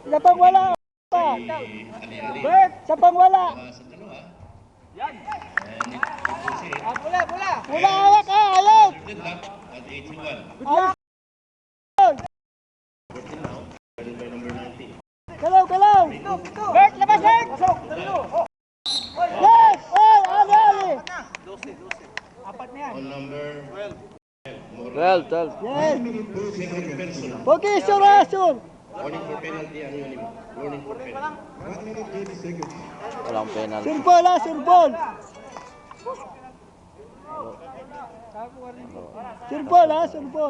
Sa pang wala pa. Bert, sa pang wala. Yan. Bola. Bola hawak ka, ayun. At 81. Ayun. Galaw. Bert, labas Bert. Yes! Ali. 12. Apat na yan. On number 12. Yes. second personal. Position, Rasul. Warning for penalty, anonym. Warning for penalty. 1 minute 80 seconds. Walang penalty. Surbol. Surbol.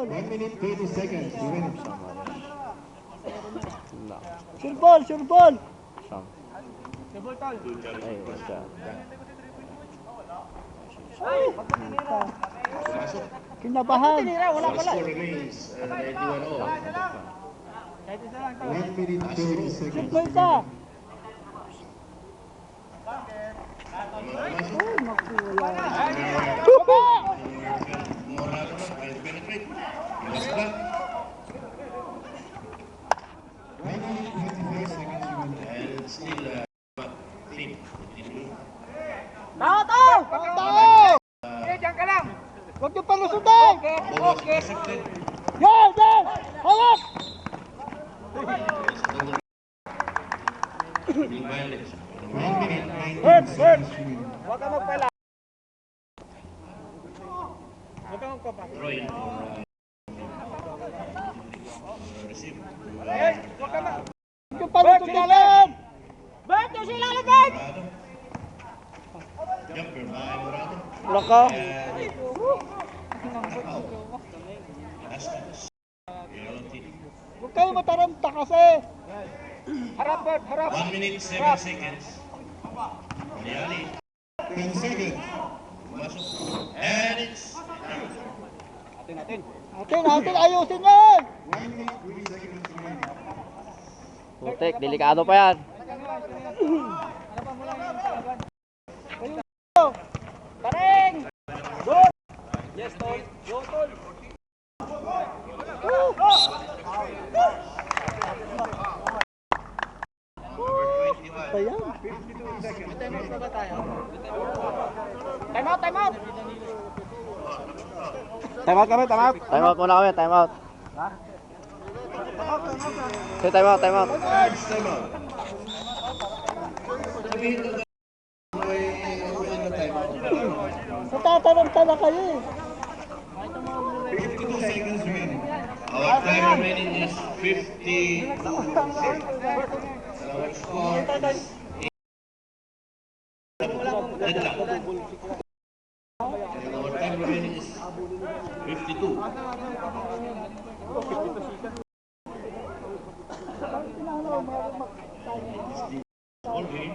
1 minute 30 seconds. Surbol. Sam. Ay, wala. Kinabahan. Score remains 91 all. 1 minute 30 seconds. Surbol ka. Morado na, trying to penetrate. He was blocked. 1 minute 25 seconds. And still, team. Tao! Diyan ka lang. Huwag niyo palusutin. Ball was intercepted. Yan. Hawak. Being violence. 1 minute 19 seconds. Huwag ka magpala. Throw in for receive. Huwag niyo palusutin. Bert, yung sila labag. Morado. Jumper by Morado. Wala ka. Yellow team. Huwag kayo mataranta kasi. Harap, Bert, harap. 1 minute 7 seconds. Liali. 10 seconds. Masuk. And it's Natin, ayusin yan. 1 minute 3 seconds remaining. Putik, delikado pa yan. Paring. Good. Yes, Tol. Go, Tol. Ayan. Time out. Time out muna kami, time out. Say time out. Time out. Natataranta na kayo eh. 52 seconds remaining. Our time remaining is 52 seconds. Our score is deadlock. And our time remaining is 52. All game.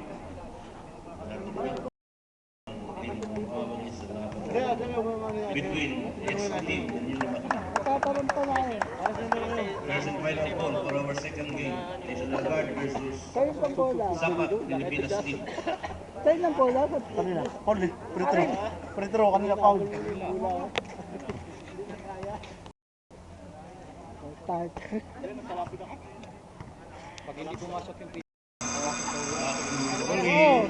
Between each team and Unimat. Natataranta na eh. Present final ball for our second game. National Guard versus Kayo pang bola. Sapa, Pilipinas team. Kayo ng bola. Kanina, foul eh. Free throw, kanina foul. Start. All game.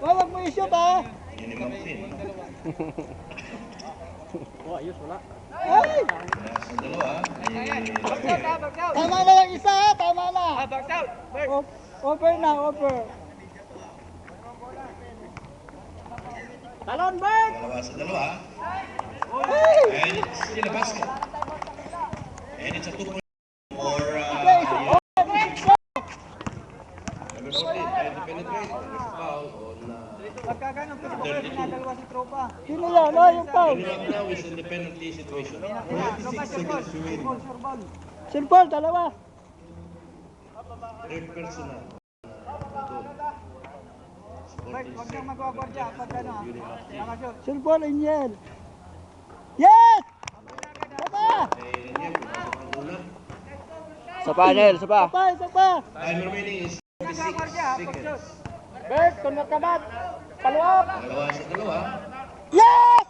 Wag mo i-shoot ha. Minimum team. Ay! Sa dalawa, Tama na lang isa ha. Tama na. Over na. Talon, Bert! dalawa sa dalawa. Ay! And it's still a basket. And it's a 2-point for number 14. Trying to penetrate. There's foul on Pagkaganong kasi number 32. ginagawa si Tropa. Sino lang? No, yung foul. Unimat now is in the penalty situation. 26 seconds remaining. Silbol, dalawa. Third personal. Huwag niyang magwagwardya pag ano. Unimat. Silbol, Inyel. Yes! Sapa! Sa panel, sa pa. Sapa! Time remaining is 26 seconds. Bert, kung nakabat, paluwap. Dalawa sa dalawa. Yes!